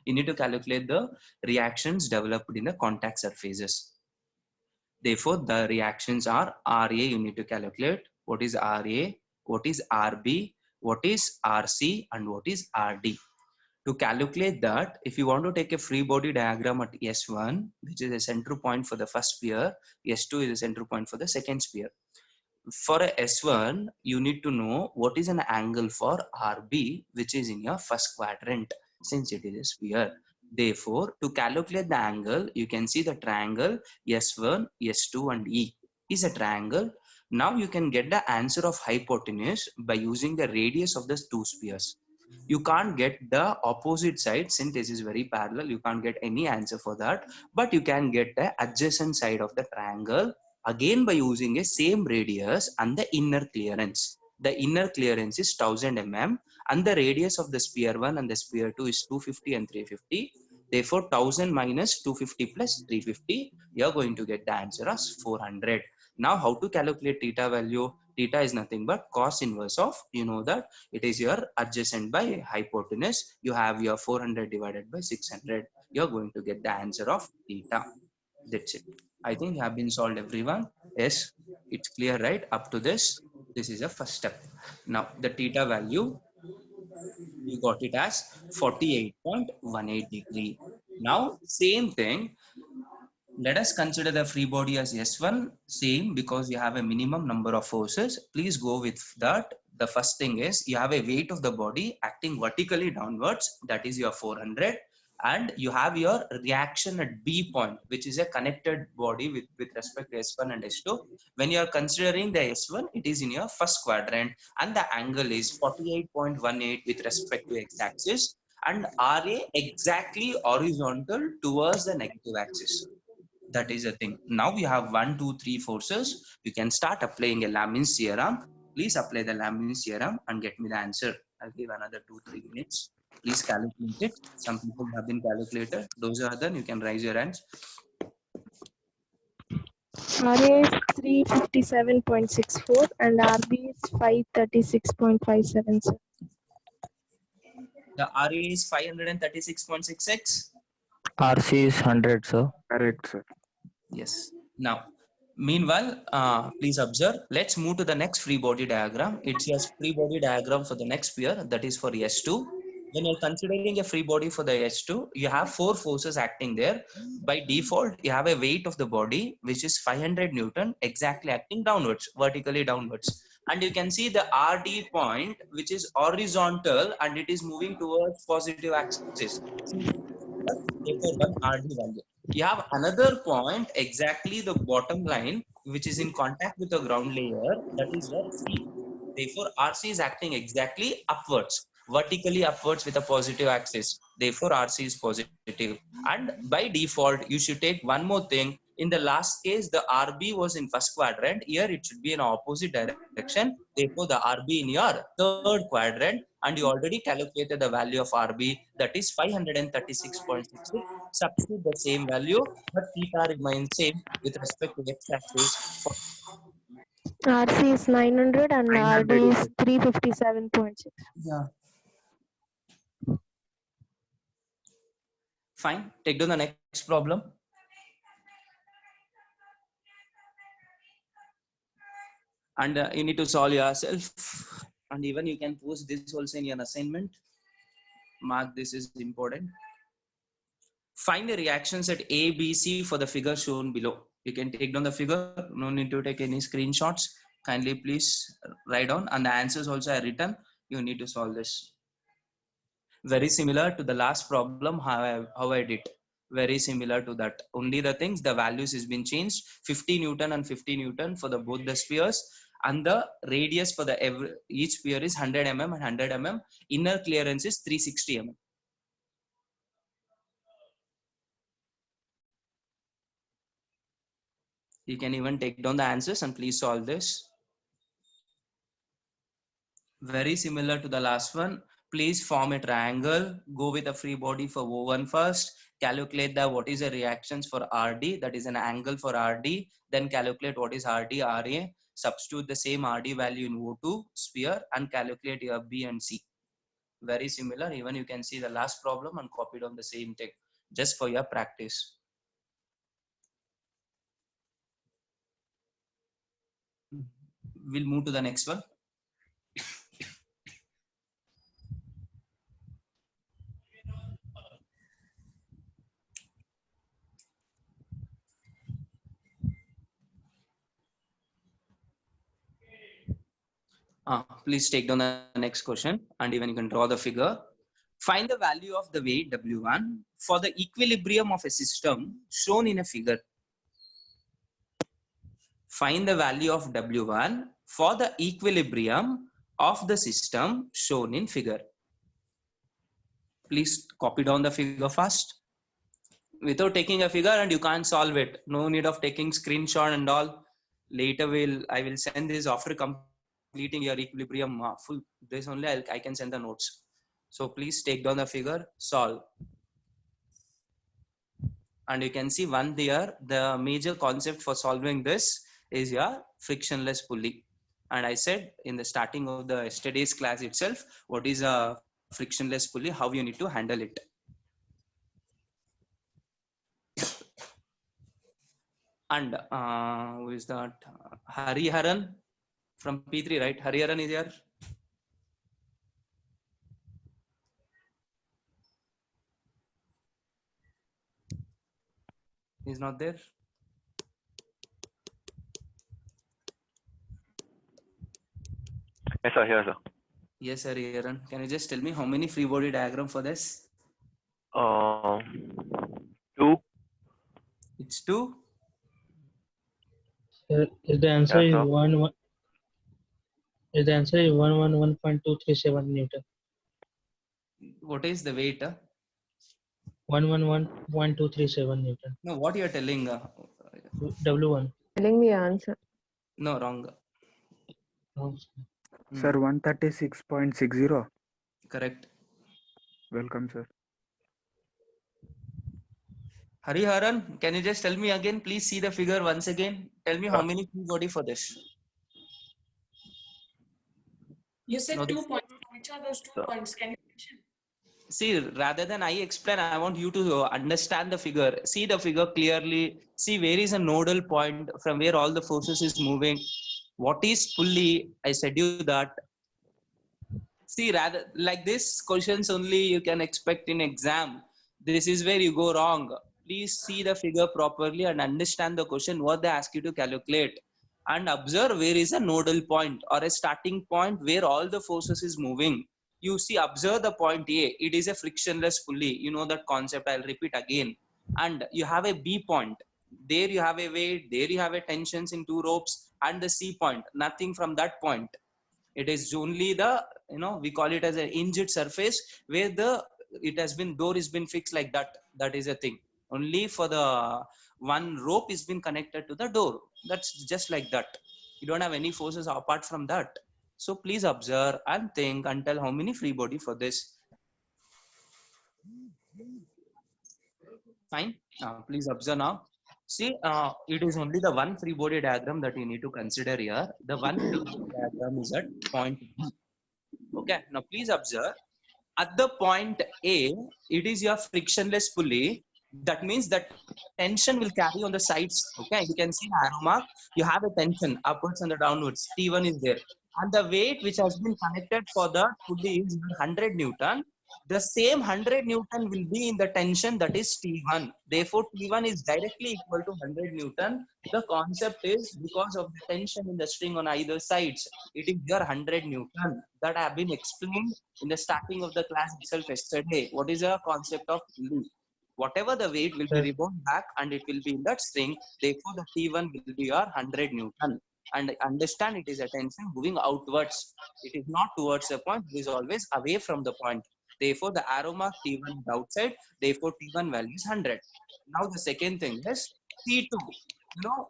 You need to calculate the reactions developed in the contact surfaces. Therefore, the reactions are RA, you need to calculate what is RA, what is RB, what is RC, and what is RD. To calculate that, if you want to take a free body diagram at S1, which is a center point for the first sphere, S2 is a center point for the second sphere. For a S1, you need to know what is an angle for RB, which is in your first quadrant, since it is a sphere. Therefore, to calculate the angle, you can see the triangle S1, S2, and E is a triangle. Now you can get the answer of hypotenuse by using the radius of the two spheres. You can't get the opposite side since this is very parallel. You can't get any answer for that, but you can get the adjacent side of the triangle again by using a same radius and the inner clearance. The inner clearance is 1000 mm and the radius of the sphere 1 and the sphere 2 is 250 and 350. Therefore, 1000 minus 250 plus 350, you are going to get the answer as 400. Now, how to calculate theta value? Theta is nothing but cos inverse of, you know that it is your adjacent by hypotenuse. You have your 400 divided by 600. You are going to get the answer of theta. That's it. I think you have been solved, everyone. Yes, it's clear, right? Up to this, this is a first step. Now, the theta value, you got it as 48.18 degree. Now, same thing. Let us consider the free body as S1, same, because you have a minimum number of forces. Please go with that. The first thing is you have a weight of the body acting vertically downwards, that is your 400, and you have your reaction at B point, which is a connected body with respect to S1 and S2. When you are considering the S1, it is in your first quadrant and the angle is 48.18 with respect to x-axis and RA exactly horizontal towards the negative axis. That is the thing. Now we have 1, 2, 3 forces. You can start applying a Lamine's theorem. Please apply the Lamine's theorem and get me the answer. I'll give another 2-3 minutes. Please calculate it. Some people have been calculated. Those are done. You can raise your hands. RA is 357.64 and RB is 536.57. The RA is 536.66. RC is 100, sir. Correct, sir. Yes. Now, meanwhile, please observe. Let's move to the next free body diagram. It's your free body diagram for the next sphere, that is for S2. When you're considering a free body for the S2, you have 4 forces acting there. By default, you have a weight of the body, which is 500 Newton, exactly acting downwards, vertically downwards. And you can see the RD point, which is horizontal and it is moving towards positive axis. Therefore, one RD value. You have another point, exactly the bottom line, which is in contact with the ground layer, that is your C. Therefore, RC is acting exactly upwards, vertically upwards with a positive axis. Therefore, RC is positive. And by default, you should take one more thing. In the last case, the RB was in first quadrant. Here, it should be in opposite direction. Therefore, the RB in your third quadrant. And you already calculated the value of RB, that is 536.66. Substitute the same value, but theta remains same with respect to x-axis. RC is 900 and 900 RD is 357.6. Yeah. Fine. Take down the next problem. And you need to solve yourself. And even you can post this also in your assignment. Mark this is important. Find the reactions at A, B, C for the figure shown below. You can take down the figure. No need to take any screenshots. Kindly please write down. And the answers also are written. You need to solve this. Very similar to the last problem, how I did. Very similar to that. Only the things, the values has been changed. 50 Newton and 50 Newton for the both the spheres. And the radius for the each sphere is 100 mm and 100 mm. Inner clearance is 360 mm. You can even take down the answers and please solve this. Very similar to the last one. Please form a triangle. Go with a free body for O1 first. Calculate the what is the reactions for RD. That is an angle for RD. Then calculate what is RD, RA. Substitute the same RD value in O2 sphere and calculate your B and C. very similar. Even you can see the last problem and copied on the same thing, just for your practice. We'll move to the next one. Please take down the next question, and even you can draw the figure. Find the value of the weight W1 for the equilibrium of a system shown in a figure. Find the value of W1 for the equilibrium of the system shown in figure. Please copy down the figure first. Without taking a figure, and you can't solve it. No need of taking screenshot and all. Later I will send this after completing your equilibrium full. This only I can send the notes. So please take down the figure, solve. And you can see one there, the major concept for solving this is your frictionless pulley. And I said in the starting of the yesterday's class itself, what is a frictionless pulley, how you need to handle it. And who is that? Hariharan from P3, right? Hariharan is here. He's not there. Yes, sir. Here, sir. Yes, Hariharan. Can you just tell me how many free body diagram for this? 2. It's 2. Is the answer Yes, is sir. 111.237 Newton. What is the weight? 111.237 Newton. No, what you are telling? W1. Telling the answer. No, wrong. Sir, 136.60. Correct. Welcome, sir. Hariharan, can you just tell me again? Please see the figure once again. Tell me how many free body for this. You said No, 2 points. Which are those 2 points? Can you mention? See, rather than I explain, I want you to understand the figure. See the figure clearly. See where is a nodal point from where all the forces is moving. What is pulley? I said you that. See, rather like this questions only you can expect in exam. This is where you go wrong. Please see the figure properly and understand the question, what they ask you to calculate. And observe where is a nodal point or a starting point where all the forces is moving. You see, observe the point A. It is a frictionless pulley. You know that concept. I'll repeat again. And you have a B point. There you have a weight. There you have a tensions in 2 ropes. And the C point. Nothing from that point. It is only the, we call it as an hinged surface where door has been fixed like that. That is a thing. Only for the one rope is been connected to the door. That's just like that. You don't have any forces apart from that. So please observe and think and tell how many free body for this. Fine. Please observe now. See, it is only the one free body diagram that you need to consider here. The one free body diagram is at point B. Okay. Now please observe. At the point A, it is your frictionless pulley. That means that tension will carry on the sides. Okay. You can see the arrow mark. You have a tension upwards and the downwards. T1 is there. And the weight which has been connected for the pulley is 100 Newton. The same 100 Newton will be in the tension, that is T1. Therefore, T1 is directly equal to 100 Newton. The concept is because of the tension in the string on either sides, it is your 100 Newton. That have been explained in the starting of the class itself yesterday. What is the concept of pulley? Whatever the weight will be rebound back and it will be in that string. Therefore, the T1 will be your 100 Newton. And understand it is a tension moving outwards. It is not towards a point. It is always away from the point. Therefore, the arrow mark T1 is outside. Therefore, T1 value is 100. Now, the second thing is T2.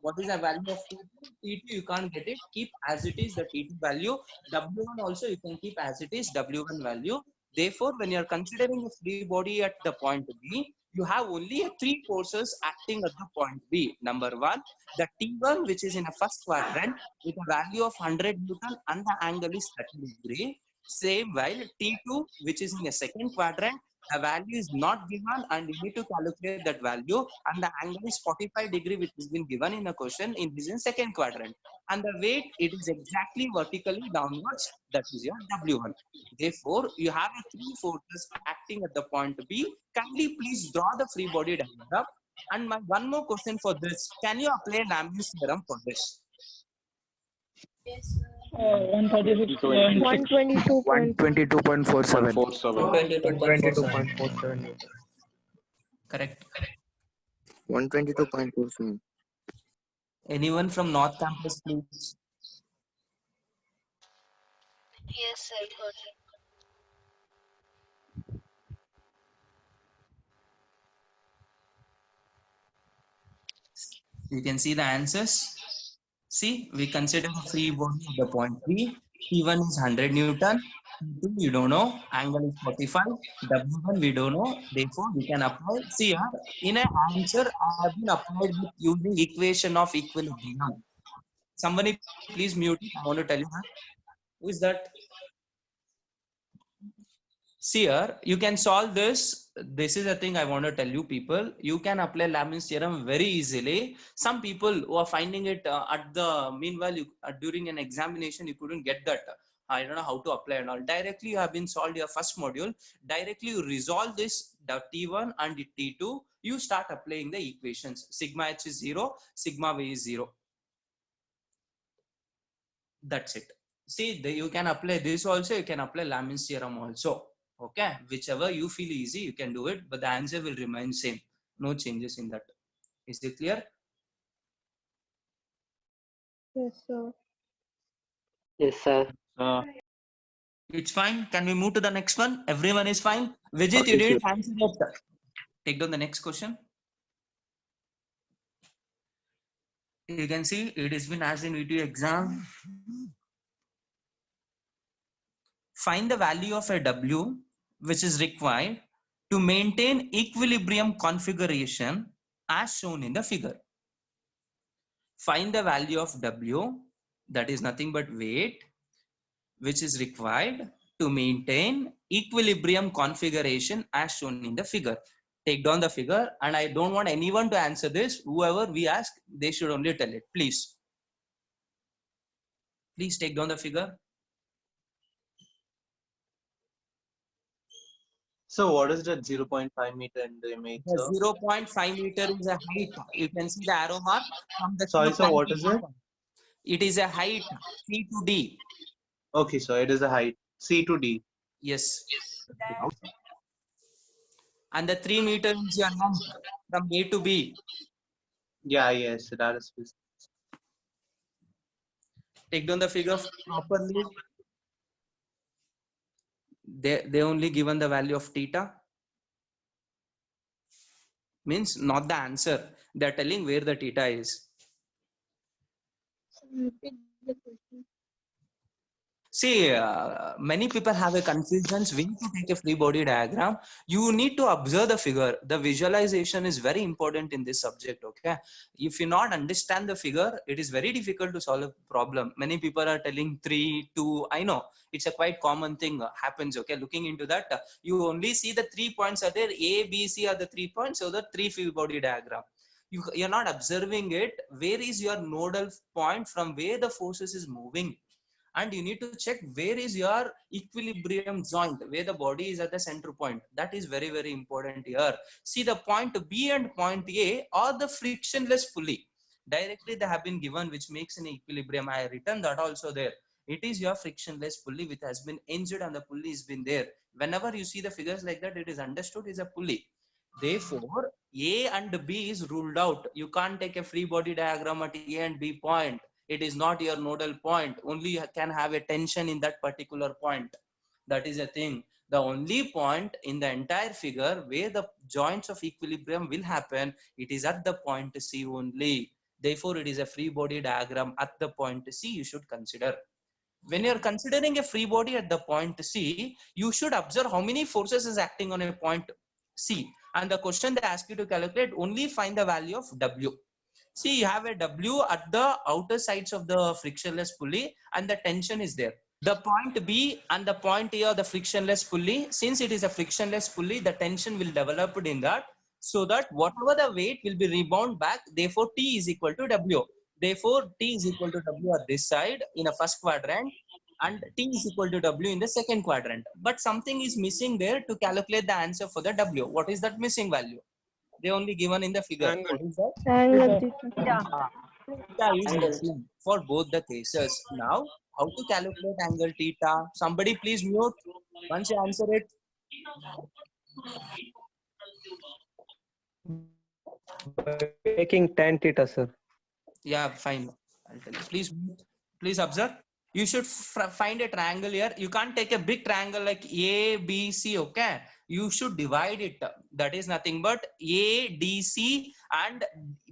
What is the value of T2? T2, you can't get it. Keep as it is the T2 value. W1 also, you can keep as it is W1 value. Therefore, when you are considering a free body at the point B, you have only 3 forces acting at the point B. Number 1, the T1, which is in a first quadrant with a value of 100 Newton and the angle is 30 degree. Same while T2, which is in a second quadrant, the value is not given and you need to calculate that value, and the angle is 45 degree, which has been given in a question in this in second quadrant. And the weight, it is exactly vertically downwards, that is your W1. Therefore, you have a three forces acting at the point B. Kindly please draw the free body diagram. And my one more question for this, can you apply Lamine's theorem for this? 136. 122. 122.47. 122.47 Newton. Correct. 122.47. Anyone from North Campus, please? Yes, sir. Got it. You can see the answers. See, we consider the free body at the point B. T1 is 100 Newton. T2 we don't know. Angle is 45. W1 we don't know. Therefore, we can apply. See here, in an answer, I have been applied with using equation of equilibrium. Somebody please mute it. I want to tell you that. Who is that? See here, you can solve this. This is the thing I want to tell you, people. You can apply Lamine's theorem very easily. Some people who are finding it at the meanwhile, during an examination, you couldn't get that. I don't know how to apply and all. Directly, you have been solved your first module. Directly, you resolve this, the T1 and the T2. You start applying the equations. Sigma h is 0, sigma v is 0. That's it. See, you can apply this also. You can apply Lamine's theorem also. Okay, whichever you feel easy, you can do it, but the answer will remain same. No changes in that. Is it clear? Yes, sir. Yes, sir. It's fine. Can we move to the next one? Everyone is fine. Vijit, Okay, you didn't answer that. Take down the next question. You can see it has been asked in VTU exam. Find the value of a W which is required to maintain equilibrium configuration as shown in the figure. Find the value of W, that is nothing but weight, which is required to maintain equilibrium configuration as shown in the figure. Take down the figure, and I don't want anyone to answer this. Whoever we ask, they should only tell it, please. Please take down the figure. So what is that 0.5 meter in the image, The sir? 0.5 meter is a height. You can see the arrow mark from the Sorry, C sir, what is it? It is a height, C to D. Okay, so it is a height, C to D. Yes. And the 3 meters is your length from A to B. Yeah, yes, that is. Take down the figure properly. They only given the value of theta. Means not the answer. They are telling where the theta is. See, many people have a confusion when to take a free body diagram. You need to observe the figure. The visualization is very important in this subject. Okay, if you not understand the figure, it is very difficult to solve a problem. Many people are telling 3, 2. I know it's a quite common thing happens. Okay, looking into that, you only see the 3 points are there. A, B, C are the 3 points. So the 3 free body diagram. You're not observing it. Where is your nodal point from where the forces is moving? And you need to check where is your equilibrium joint, where the body is at the center point. That is very, very important here. See, the point B and point A are the frictionless pulley. Directly they have been given, which makes an equilibrium. I written that also there. It is your frictionless pulley which has been injured and the pulley has been there. Whenever you see the figures like that, it is understood is a pulley. Therefore, A and B is ruled out. You can't take a free body diagram at A and B point. It is not your nodal point. Only you can have a tension in that particular point. That is a thing. The only point in the entire figure where the joints of equilibrium will happen, it is at the point C only. Therefore, it is a free body diagram at the point C you should consider. When you are considering a free body at the point C, you should observe how many forces is acting on a point C. And the question they ask you to calculate, only find the value of W. See, you have a W at the outer sides of the frictionless pulley and the tension is there. The point B and the point A are the frictionless pulley. Since it is a frictionless pulley, the tension will develop in that, so that whatever the weight will be rebound back. Therefore, T is equal to W. Therefore, T is equal to W at this side in a first quadrant, and T is equal to W in the second quadrant. But something is missing there to calculate the answer for the W. What is that missing value? They only given in the figure. What is that? Angle theta. Theta is missing for both the cases. Now, how to calculate angle theta? Somebody please mute once you answer it. Taking tan theta, sir. Yeah, fine. I'll tell you. Please observe. You should find a triangle here. You can't take a big triangle like A, B, C, okay? You should divide it. That is nothing but ADC and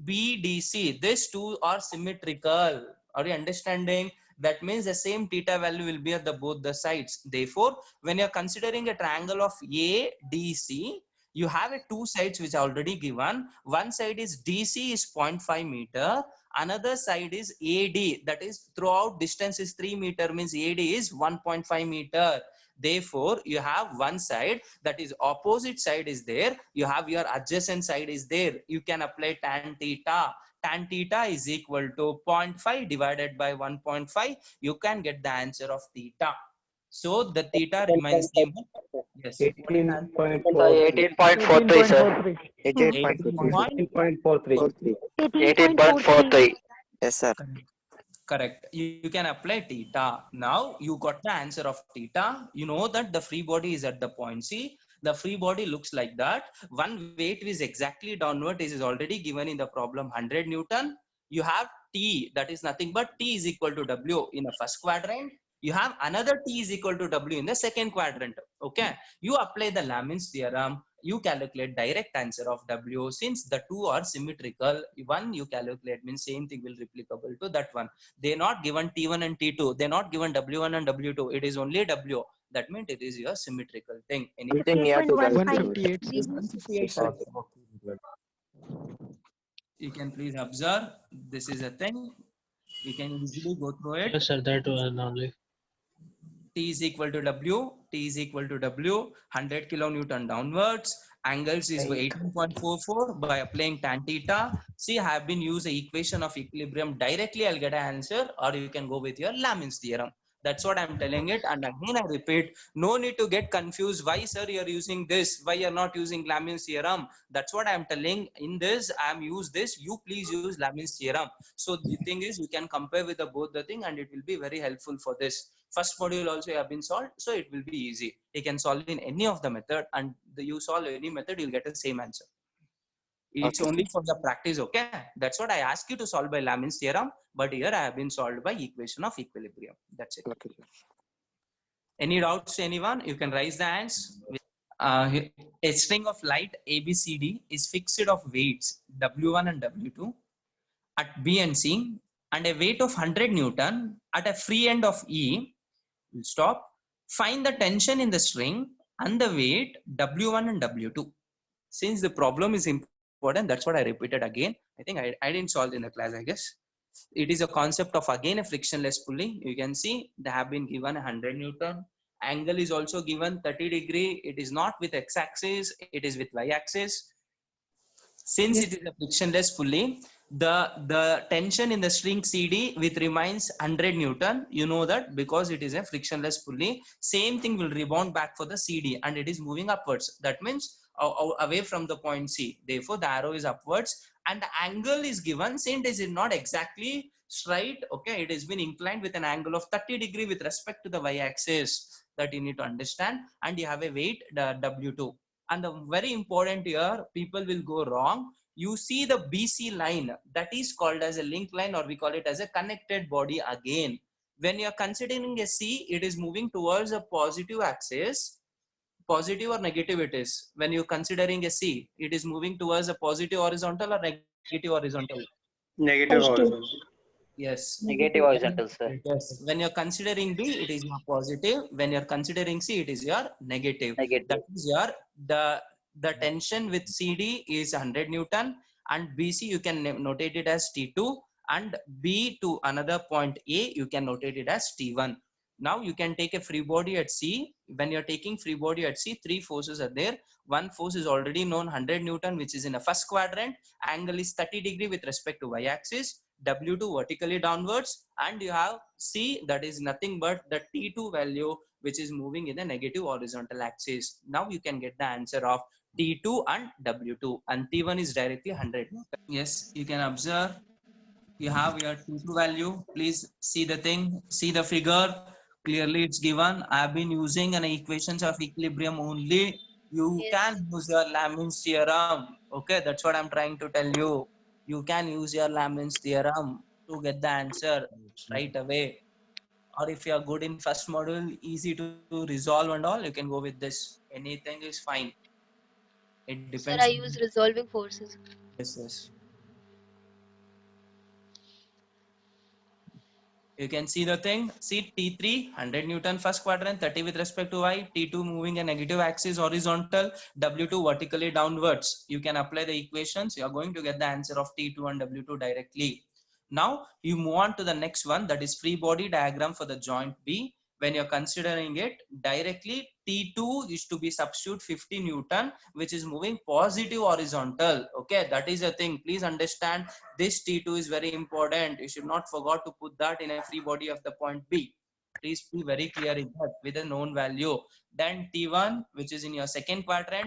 BDC. These two are symmetrical. Are you understanding? That means the same theta value will be at both the sides. Therefore, when you're considering a triangle of ADC, you have two sides which are already given. One side is DC is 0.5 meter. Another side is AD, that is throughout distance is 3 meter, means AD is 1.5 meter. Therefore, you have one side, that is opposite side is there. You have your adjacent side is there. You can apply tan theta. Tan theta is equal to 0.5 divided by 1.5. You can get the answer of theta. So the theta remains same. Yes. 18.43, sir. 18.43. 18.43. Yes, sir. Correct. You can apply theta. Now you got the answer of theta. You know that the free body is at the point C. The free body looks like that. One weight is exactly downward. This is already given in the problem 100 Newton. You have T, that is nothing but T is equal to W in the first quadrant. You have another T is equal to W in the second quadrant. Okay. You apply the Lamin's theorem. You calculate direct answer of W. Since the two are symmetrical, one you calculate means same thing will replicable to that one. They're not given T1 and T2. They're not given W1 and W2. It is only W. That means it is your symmetrical thing. Anything near to calculate. 158. You can please observe. This is a thing. You can easily go through it. Yes, sir. That was only. T is equal to W, T is equal to W, 100 kilonewton downwards. Angles is 18.44 by applying tan theta. See, I have been used the equation of equilibrium directly. I'll get an answer, or you can go with your Lamin's theorem. That's what I'm telling it. And again, I repeat, no need to get confused. Why, sir, you're using this? Why you're not using Lamin's theorem? That's what I'm telling. In this, I'm use this. You please use Lamin's theorem. So the thing is, you can compare with both the thing, and it will be very helpful for this. First module also have been solved, so it will be easy. You can solve in any of the method, and you solve any method, you'll get the same answer. It's only for the practice, okay? That's what I ask you to solve by Lamin's theorem, but here I have been solved by equation of equilibrium. That's it. Okay. Any doubts to anyone? You can raise the hands. A string of light ABCD is fixed of weights W1 and W2 at B and C, and a weight of 100 Newton at a free end of E. We'll stop. Find the tension in the string and the weight W1 and W2. Since the problem is important, that's what I repeated again. I think I didn't solve in the class, I guess. It is a concept of again a frictionless pulley. You can see they have been given 100 Newton. Angle is also given 30 degree. It is not with x-axis, it is with y-axis. Since it is a frictionless pulley, the tension in the string CD which remains 100 Newton, you know that because it is a frictionless pulley, same thing will rebound back for the CD and it is moving upwards. That means away from the point C. Therefore, the arrow is upwards and the angle is given since it is not exactly straight. Okay, it has been inclined with an angle of 30 degree with respect to the y-axis. That you need to understand, and you have a weight the W2. And the very important here, people will go wrong. You see the BC line, that is called as a link line, or we call it as a connected body again. When you are considering a C, it is moving towards a positive axis. Positive or negative it is. When you're considering a C, it is moving towards a positive horizontal or negative horizontal? Negative horizontal. Yes. Negative horizontal, sir. Yes. When you're considering B, it is your positive. When you're considering C, it is your negative. Negative. That is your the tension with CD is 100 Newton, and BC you can notate it as T2, and B to another point A you can notate it as T1. Now you can take a free body at C. When you're taking free body at C, three forces are there. One force is already known, 100 Newton, which is in a first quadrant. Angle is 30 degree with respect to y-axis. W2 vertically downwards. And you have C, that is nothing but the T2 value, which is moving in the negative horizontal axis. Now you can get the answer of T2 and W2. And T1 is directly 100 Newton. Yes, you can observe. You have your T2 value. Please see the thing, see the figure. Clearly it's given. I have been using an equations of equilibrium only. You Yes. can use your Lamine's theorem. Okay, that's what I'm trying to tell you. You can use your Lamine's theorem to get the answer right away. Or if you are good in first module, easy to resolve and all, you can go with this. Anything is fine. It Sir, depends. I use resolving forces. Yes, yes. You can see the thing. See T3, 100 Newton first quadrant, 30 with respect to y. T2 moving a negative axis horizontal. W2 vertically downwards. You can apply the equations. You are going to get the answer of T2 and W2 directly. Now you move on to the next one, that is free body diagram for the joint B. When you're considering it directly, T2 is to be substitute 50 Newton, which is moving positive horizontal. Okay, that is a thing. Please understand this T2 is very important. You should not forget to put that in a free body of the point B. Please be very clear in that with a known value. Then T1, which is in your second quadrant,